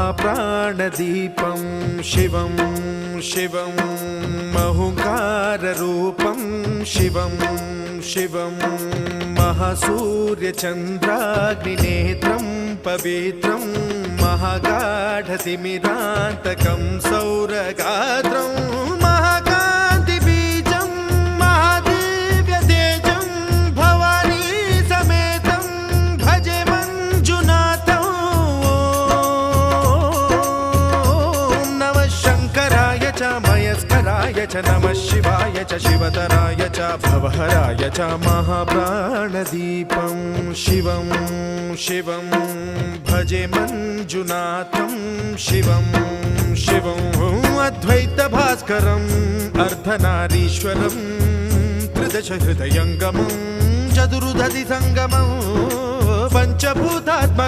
महाप्राणदीपं शिवं शिवं महुकाररूपं शिवं शिवं महासूर्यचन्द्राग्निनेत्रं पवित्रं महागाढतिमिरान्तकं सौरगात्रं महाकान्तिबीजं महादिव्यतेजं भवानी समेतं भजे मञ्जुनाथं। ॐ नमः शङ्कराय च मयस्कराय च नमः शिवाय च शिवतराय च भवहराय च महाप्राणदीपं शिवं शिवं भजे मञ्जुनाथं शिवं शिवं अद्वैतभास्करम् अर्धनारीश्वरं त्रिदशहृदयङ्गमं चतुर्दधिसङ्गमं पञ्चभूतात्मकम्